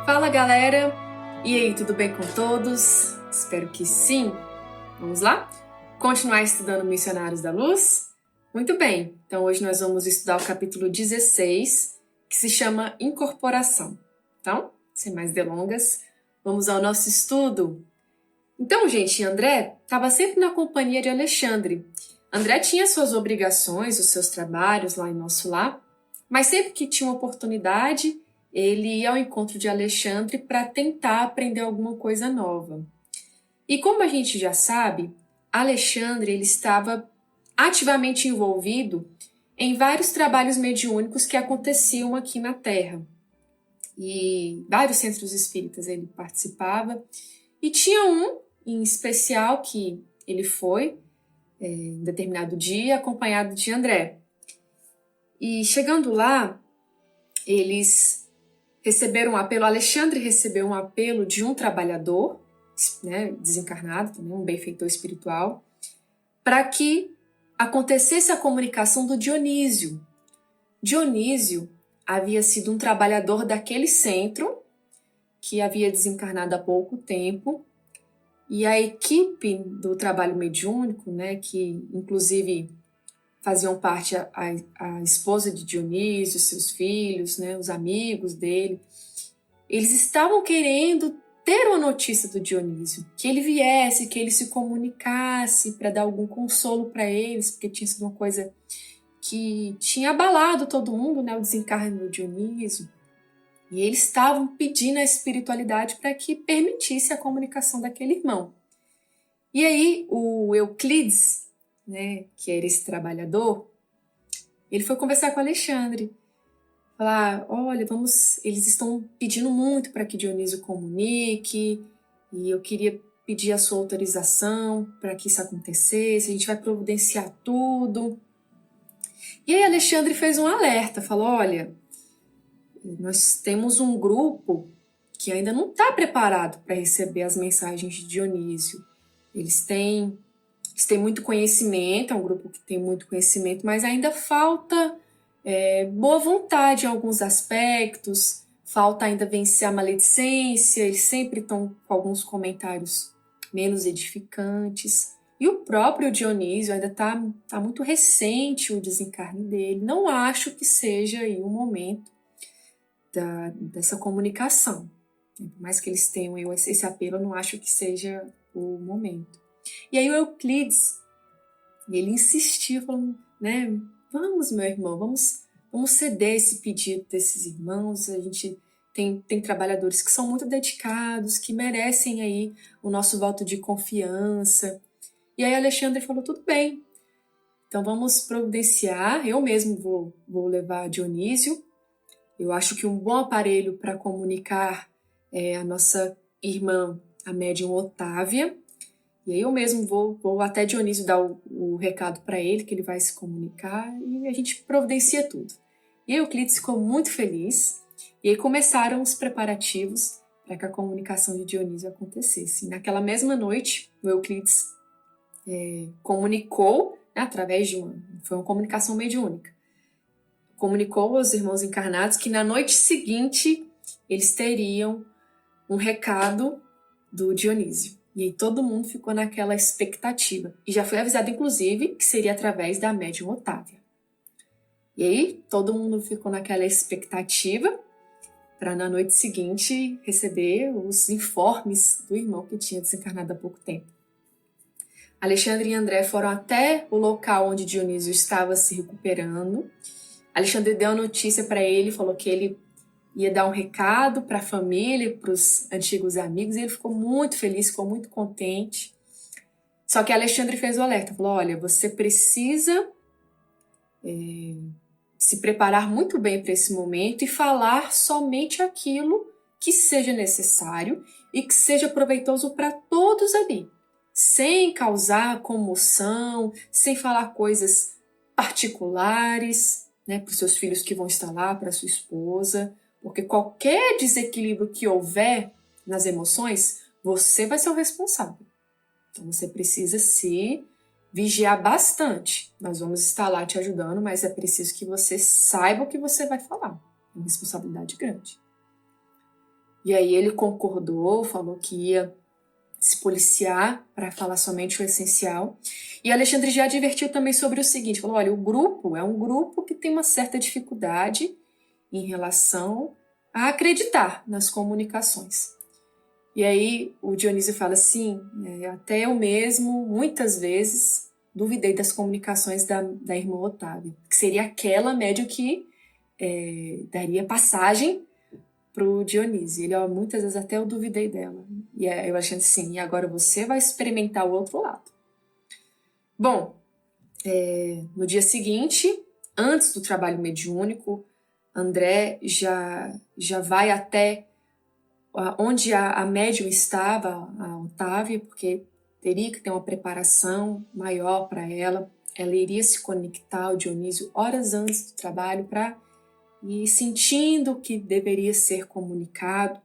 Fala galera, e aí, tudo bem com todos? Espero que sim. Vamos lá? Continuar estudando Missionários da Luz? Muito bem, então hoje nós vamos estudar o capítulo 16, que se chama Incorporação. Então, sem mais delongas, vamos ao nosso estudo. Então, gente, André estava sempre na companhia de Alexandre. André tinha suas obrigações, os seus trabalhos lá em nosso lar, mas sempre que tinha uma oportunidade, ele ia ao encontro de Alexandre para tentar aprender alguma coisa nova. E como a gente já sabe, Alexandre ele estava ativamente envolvido em vários trabalhos mediúnicos que aconteciam aqui na Terra. E vários centros espíritas ele participava. E tinha um em especial que ele foi, em determinado dia, acompanhado de André. E chegando lá, eles receberam um apelo, Alexandre recebeu um apelo de um trabalhador, né, desencarnado, também um benfeitor espiritual, para que acontecesse a comunicação do Dionísio. Dionísio havia sido um trabalhador daquele centro, que havia desencarnado há pouco tempo, e a equipe do trabalho mediúnico, né, que inclusive faziam parte a esposa de Dionísio, seus filhos, né, os amigos dele, eles estavam querendo ter uma notícia do Dionísio, que ele viesse, que ele se comunicasse para dar algum consolo para eles, porque tinha sido uma coisa que tinha abalado todo mundo, né, o desencarne do Dionísio. E eles estavam pedindo a espiritualidade para que permitisse a comunicação daquele irmão. E aí o Euclides, né, que era esse trabalhador, ele foi conversar com Alexandre. Falar, olha, eles estão pedindo muito para que Dionísio comunique, e eu queria pedir a sua autorização para que isso acontecesse, a gente vai providenciar tudo. E aí Alexandre fez um alerta, falou, olha, nós temos um grupo que ainda não está preparado para receber as mensagens de Dionísio. Eles têm muito conhecimento, é um grupo que tem muito conhecimento, mas ainda falta boa vontade em alguns aspectos, falta ainda vencer a maledicência, eles sempre estão com alguns comentários menos edificantes. E o próprio Dionísio ainda está muito recente o desencarne dele. Não acho que seja aí o momento dessa comunicação. Por mais que eles tenham esse apelo, eu não acho que seja o momento. E aí o Euclides, ele insistiu, falando, né, vamos, meu irmão, vamos ceder esse pedido desses irmãos, a gente tem trabalhadores que são muito dedicados, que merecem aí o nosso voto de confiança. E aí Alexandre falou, tudo bem, então vamos providenciar, eu mesmo vou levar Dionísio. Eu acho que um bom aparelho para comunicar é a nossa irmã, a médium Otávia. E aí eu mesmo vou até Dionísio dar o recado para ele, que ele vai se comunicar, e a gente providencia tudo. E aí Euclides ficou muito feliz, e aí começaram os preparativos para que a comunicação de Dionísio acontecesse. E naquela mesma noite, o Euclides comunicou, né, através foi uma comunicação mediúnica, comunicou aos irmãos encarnados que na noite seguinte eles teriam um recado do Dionísio. E aí todo mundo ficou naquela expectativa. E já foi avisado, inclusive, que seria através da médium Otávia. E aí todo mundo ficou naquela expectativa para na noite seguinte receber os informes do irmão que tinha desencarnado há pouco tempo. Alexandre e André foram até o local onde Dionísio estava se recuperando. Alexandre deu a notícia para ele, falou que ele ia dar um recado para a família, para os antigos amigos, e ele ficou muito feliz, ficou muito contente. Só que Alexandre fez o alerta, falou, olha, você precisa se preparar muito bem para esse momento e falar somente aquilo que seja necessário e que seja proveitoso para todos ali, sem causar comoção, sem falar coisas particulares, né, para os seus filhos que vão estar lá, para sua esposa, porque qualquer desequilíbrio que houver nas emoções, você vai ser o responsável. Então você precisa se vigiar bastante. Nós vamos estar lá te ajudando, mas é preciso que você saiba o que você vai falar. É uma responsabilidade grande. E aí ele concordou, falou que ia se policiar para falar somente o essencial. E Alexandre já advertiu também sobre o seguinte, falou, olha, o grupo é um grupo que tem uma certa dificuldade em relação a acreditar nas comunicações. E aí o Dionísio fala assim, até eu mesmo, muitas vezes, duvidei das comunicações da irmã Otávia, que seria aquela médium que daria passagem para o Dionísio. Ele, muitas vezes até eu duvidei dela. E eu achando assim, e agora você vai experimentar o outro lado. Bom, no dia seguinte, antes do trabalho mediúnico, André já vai até onde a médium estava, a Otávia, porque teria que ter uma preparação maior para ela. Ela iria se conectar ao Dionísio horas antes do trabalho para ir sentindo o que deveria ser comunicado.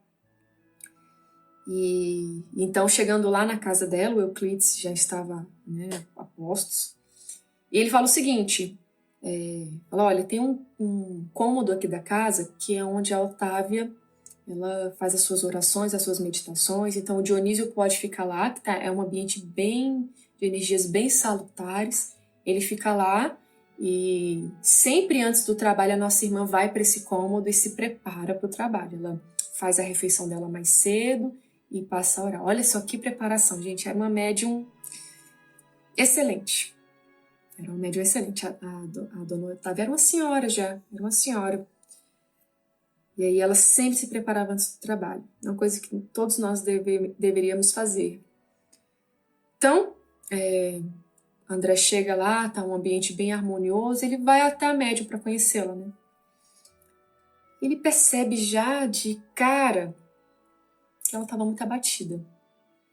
E então, chegando lá na casa dela, o Euclides já estava a postos. E ele fala o seguinte, fala, olha, tem um cômodo aqui da casa que é onde a Otávia ela faz as suas orações, as suas meditações, então o Dionísio pode ficar lá, que é um ambiente de energias bem salutares, ele fica lá e sempre antes do trabalho a nossa irmã vai para esse cômodo e se prepara para o trabalho, ela faz a refeição dela mais cedo e passa a orar. Olha só que preparação, gente, era uma médium excelente. Era uma médium excelente, a dona Otávia era uma senhora já, era uma senhora. E aí ela sempre se preparava antes do trabalho. É uma coisa que todos nós deveríamos fazer. Então, André chega lá, tá um ambiente bem harmonioso, ele vai até a médium para conhecê-la, né? Ele percebe já de cara que ela estava muito abatida.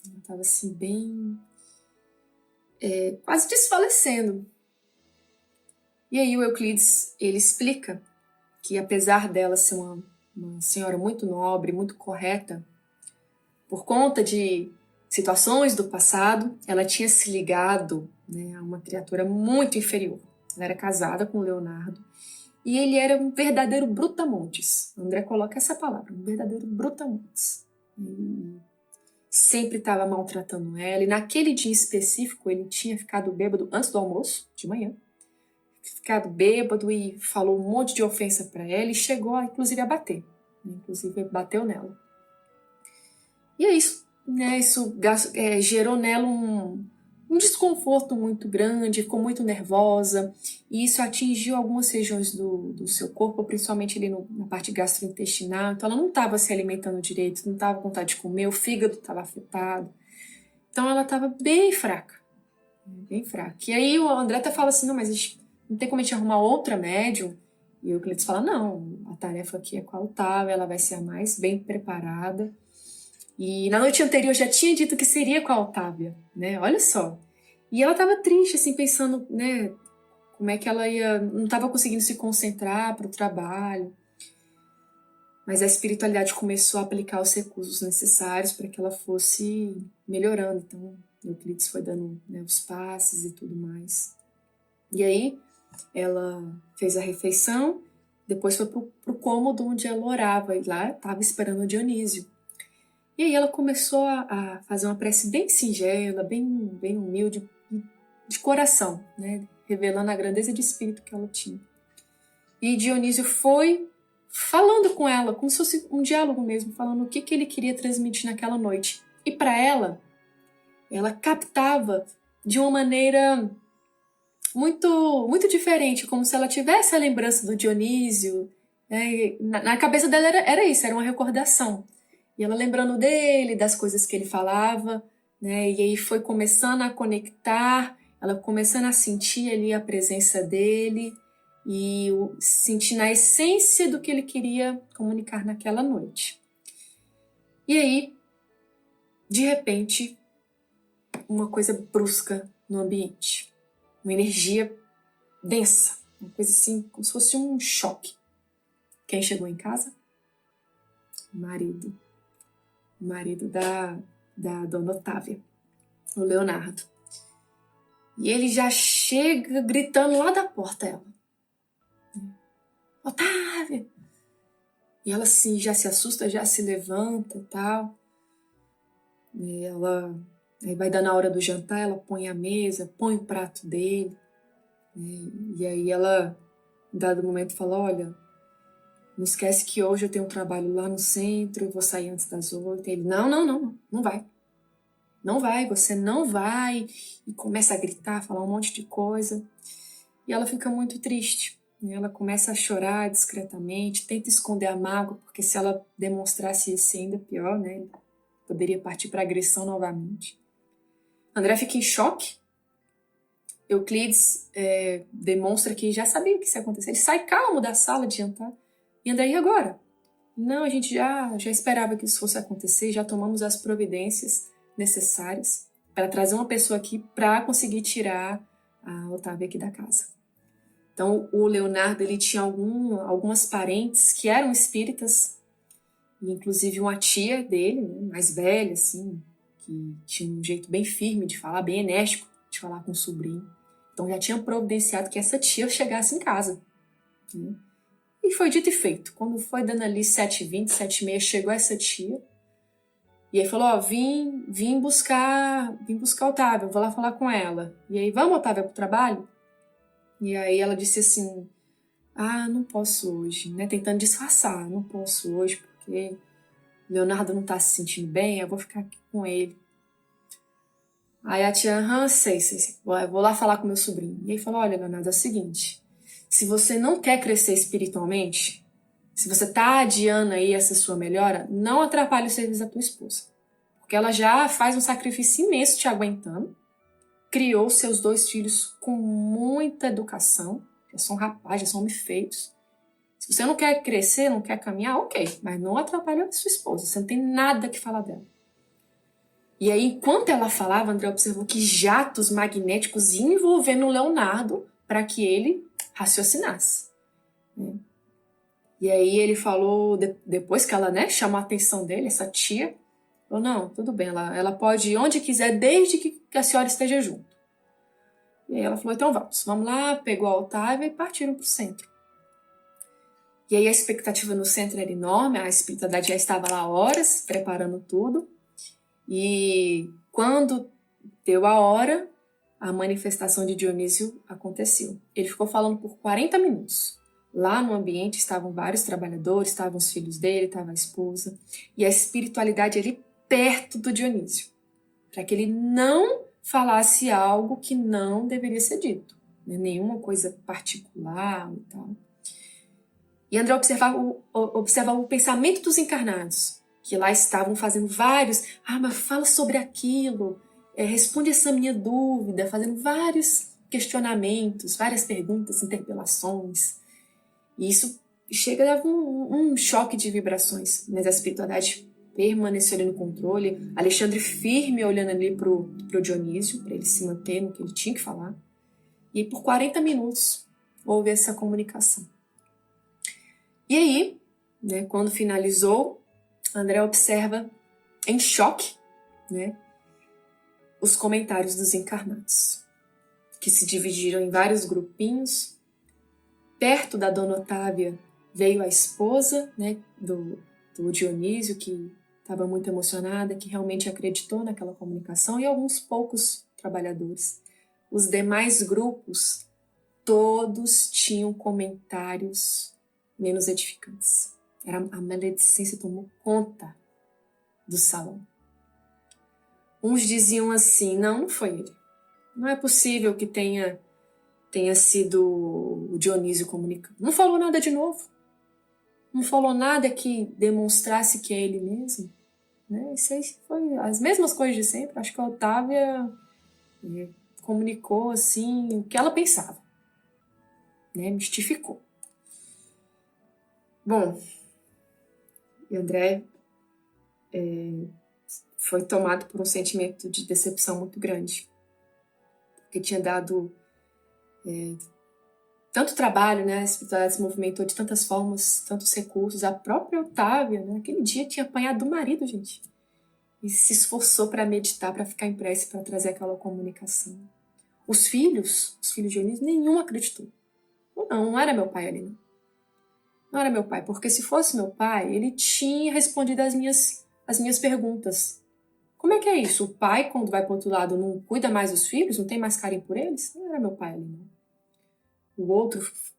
Ela estava assim, bem... quase desfalecendo. E aí o Euclides, ele explica que apesar dela ser uma senhora muito nobre, muito correta, por conta de situações do passado, ela tinha se ligado a uma criatura muito inferior. Ela era casada com Leonardo e ele era um verdadeiro brutamontes. André coloca essa palavra, um verdadeiro brutamontes. E sempre estava maltratando ela e naquele dia específico ele tinha ficado bêbado antes do almoço, de manhã, ficado bêbado e falou um monte de ofensa para ela e chegou, inclusive, a bater. Inclusive, bateu nela. E é isso, isso gerou nela um desconforto muito grande, ficou muito nervosa, e isso atingiu algumas regiões do seu corpo, principalmente ali na parte gastrointestinal. Então, ela não estava se alimentando direito, não estava com vontade de comer, o fígado estava afetado. Então, ela estava bem fraca, bem fraca. E aí, o André até fala assim, não, mas a gente não tem como a gente arrumar outra médium? E o Euclides fala, não, a tarefa aqui é com a Otávia, ela vai ser a mais bem preparada. E na noite anterior já tinha dito que seria com a Otávia, né? Olha só. E ela estava triste, assim, pensando, né? Como é que ela não estava conseguindo se concentrar para o trabalho. Mas a espiritualidade começou a aplicar os recursos necessários para que ela fosse melhorando. Então, Euclides foi dando os passes e tudo mais. E aí, ela fez a refeição, depois foi pro cômodo onde ela orava, e lá estava esperando o Dionísio. E aí ela começou a fazer uma prece bem singela, bem humilde, de coração, né? Revelando a grandeza de espírito que ela tinha. E Dionísio foi falando com ela, como se fosse um diálogo mesmo, falando o que ele queria transmitir naquela noite. E para ela captava de uma maneira muito, muito diferente, como se ela tivesse a lembrança do Dionísio. Né? Na cabeça dela era isso, era uma recordação. E ela lembrando dele, das coisas que ele falava, né? E aí foi começando a conectar, ela começando a sentir ali a presença dele e sentindo a essência do que ele queria comunicar naquela noite. E aí, de repente, uma coisa brusca no ambiente, uma energia densa, uma coisa assim, como se fosse um choque. Quem chegou em casa? O marido da dona Otávia, o Leonardo. E ele já chega gritando lá da porta, ela. Otávia! E ela assim, já se assusta, já se levanta e tal. E ela aí vai dando a hora do jantar, ela põe a mesa, põe o prato dele. E aí ela, em dado momento, fala, olha, não esquece que hoje eu tenho um trabalho lá no centro, eu vou sair antes das 8. E ele, não vai. Não vai, você não vai. E começa a gritar, falar um monte de coisa. E ela fica muito triste. E ela começa a chorar discretamente, tenta esconder a mágoa, porque se ela demonstrasse isso ainda pior, né? Poderia partir para agressão novamente. André fica em choque. Euclides demonstra que já sabia o que ia acontecer. Ele sai calmo da sala de jantar. E André, e agora? Não, a gente já esperava que isso fosse acontecer, já tomamos as providências necessárias para trazer uma pessoa aqui para conseguir tirar a Otávia aqui da casa. Então, o Leonardo ele tinha algumas parentes que eram espíritas, inclusive uma tia dele, né, mais velha, assim, que tinha um jeito bem firme de falar, bem enérgico de falar com o sobrinho. Então, já tinha providenciado que essa tia chegasse em casa. Né? E foi dito e feito. Quando foi dando ali 7h20, 7h30, chegou essa tia. E aí falou, vim buscar a Otávia, vou lá falar com ela. E aí, vamos, Otávia, pro trabalho? E aí ela disse assim, não posso hoje, né? Tentando disfarçar, não posso hoje, porque Leonardo não tá se sentindo bem, eu vou ficar aqui com ele. Aí a tia, sei, eu vou lá falar com meu sobrinho. E aí falou, olha, Leonardo, é o seguinte, se você não quer crescer espiritualmente, se você tá adiando aí essa sua melhora, não atrapalhe o serviço da tua esposa. Porque ela já faz um sacrifício imenso te aguentando, criou seus 2 filhos com muita educação, já são rapazes, já são homens feitos. Se você não quer crescer, não quer caminhar, ok, mas não atrapalhe a sua esposa, você não tem nada que falar dela. E aí, enquanto ela falava, André observou que jatos magnéticos iam envolvendo o Leonardo para que ele raciocinasse. Né? E aí ele falou, depois que ela chamou a atenção dele, essa tia, falou, não, tudo bem, ela pode ir onde quiser, desde que a senhora esteja junto. E aí ela falou, então vamos lá, pegou a Otávia e partiram para o centro. E aí a expectativa no centro era enorme, a espiritualidade já estava lá há horas, preparando tudo. E quando deu a hora, a manifestação de Dionísio aconteceu. Ele ficou falando por 40 minutos. Lá no ambiente estavam vários trabalhadores, estavam os filhos dele, estava a esposa. E a espiritualidade ali perto do Dionísio, para que ele não falasse algo que não deveria ser dito. Né? Nenhuma coisa particular e tal. E André observava o pensamento dos encarnados, que lá estavam fazendo vários, mas fala sobre aquilo, responde essa minha dúvida, fazendo vários questionamentos, várias perguntas, interpelações. E isso chega a dar um choque de vibrações, mas a espiritualidade permaneceu ali no controle, Alexandre firme olhando ali pro Dionísio, para ele se manter no que ele tinha que falar. E por 40 minutos houve essa comunicação. E aí, né, quando finalizou, André observa em choque, né, os comentários dos encarnados, que se dividiram em vários grupinhos. Perto da Dona Otávia veio a esposa, né, do Dionísio, que estava muito emocionada, que realmente acreditou naquela comunicação, e alguns poucos trabalhadores. Os demais grupos, todos tinham comentários menos edificantes. A maledicência tomou conta do salão. Uns diziam assim, não foi ele. Não é possível que tenha sido o Dionísio comunicando. Não falou nada de novo. Não falou nada que demonstrasse que é ele mesmo. Né? Isso aí foi as mesmas coisas de sempre. Acho que a Otávia comunicou assim o que ela pensava. Né? Mistificou. Bom, e André foi tomado por um sentimento de decepção muito grande. Porque tinha dado tanto trabalho, né? A espiritualidade se movimentou de tantas formas, tantos recursos. A própria Otávia, né? Aquele dia tinha apanhado do marido, gente. E se esforçou para meditar, para ficar em prece, para trazer aquela comunicação. Os filhos de Dionísio, nenhum acreditou. Não era meu pai ali, não. Não era meu pai, porque se fosse meu pai, ele tinha respondido as minhas perguntas. Como é que é isso? O pai, quando vai para o outro lado, não cuida mais dos filhos? Não tem mais carinho por eles? Não era meu pai ali, não.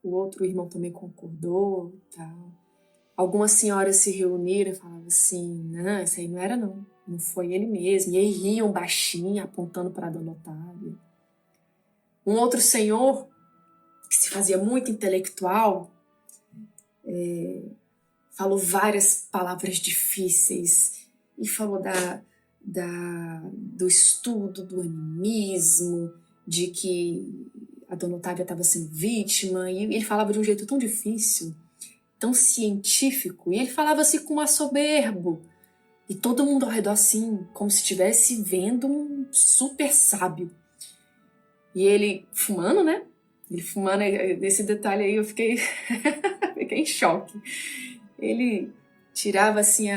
O outro irmão também concordou, tal. Algumas senhoras se reuniram e falavam assim, não, isso aí não era não. Não foi ele mesmo. E aí riam baixinho, apontando para a Dona Otávia. Um outro senhor, que se fazia muito intelectual, falou várias palavras difíceis e falou do estudo, do animismo, de que a Dona Otávia estava sendo vítima, e ele falava de um jeito tão difícil, tão científico, e ele falava assim com um assoberbo, e todo mundo ao redor assim, como se estivesse vendo um super sábio. E ele fumando, né? Ele fumando, nesse detalhe aí eu fiquei, fiquei em choque. Ele tirava assim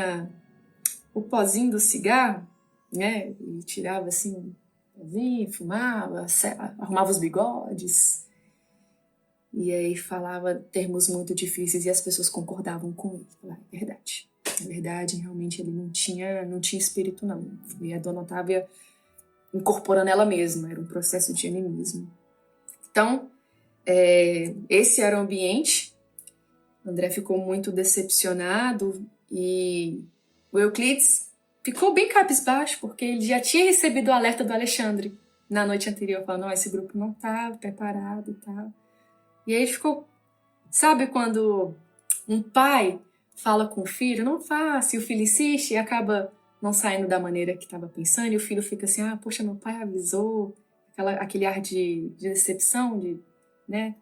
o pozinho do cigarro, né? E tirava assim o pozinho, fumava, arrumava os bigodes. E aí falava termos muito difíceis e as pessoas concordavam com ele. É verdade. É verdade, realmente ele não tinha espírito, não. E a Dona Otávia incorporando ela mesma, era um processo de animismo. Então, esse era o ambiente. André ficou muito decepcionado e o Euclides ficou bem cabisbaixo, porque ele já tinha recebido o alerta do Alexandre na noite anterior, falando, esse grupo não tá preparado e tal. E aí ele ficou, sabe quando um pai fala com o filho, não faça, e o filho insiste e acaba não saindo da maneira que estava pensando, e o filho fica assim, poxa, meu pai avisou, aquele ar de decepção, né?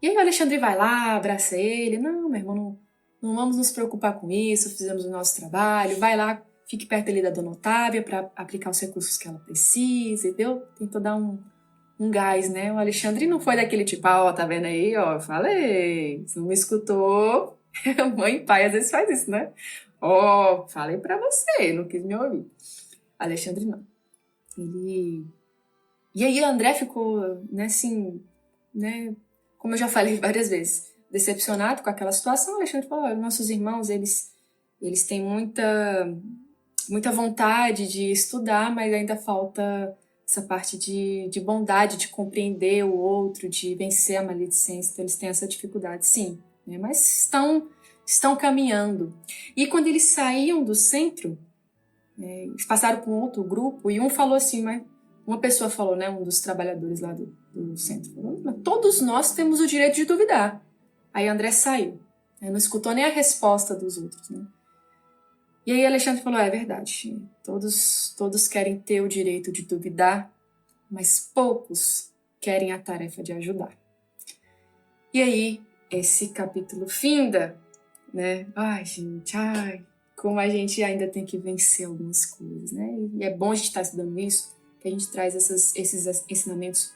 E aí o Alexandre vai lá, abraça ele, não, meu irmão, não vamos nos preocupar com isso, fizemos o nosso trabalho, vai lá, fique perto ali da Dona Otávia para aplicar os recursos que ela precisa, entendeu? Tentou dar um gás, né? O Alexandre não foi daquele tipo, tá vendo aí, eu falei, você não me escutou, mãe e pai às vezes faz isso, né? Falei pra você, não quis me ouvir. Alexandre não. E aí o André ficou, né, assim, né, como eu já falei várias vezes, decepcionado com aquela situação. O Alexandre falou, nossos irmãos, eles têm muita vontade de estudar, mas ainda falta essa parte de bondade, de compreender o outro, de vencer a maledicência. Então eles têm essa dificuldade, sim, né, mas estão caminhando. E quando eles saíam do centro, eles passaram por um outro grupo e um falou assim, mas uma pessoa falou, né, um dos trabalhadores lá do centro, falou, todos nós temos o direito de duvidar. Aí André saiu, não escutou nem a resposta dos outros, né? E aí Alexandre falou, é verdade, todos querem ter o direito de duvidar, mas poucos querem a tarefa de ajudar. E aí, esse capítulo finda, né? Ai, gente, como a gente ainda tem que vencer algumas coisas, né? E é bom a gente estar estudando isso, que a gente traz esses ensinamentos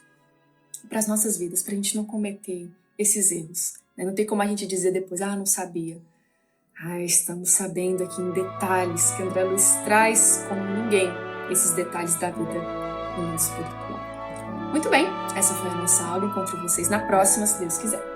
para as nossas vidas, para a gente não cometer esses erros, né? Não tem como a gente dizer depois, não sabia. Estamos sabendo aqui em detalhes, que André Luiz traz como ninguém esses detalhes da vida no mundo espiritual. Muito bem, essa foi a nossa aula. Encontro vocês na próxima, se Deus quiser.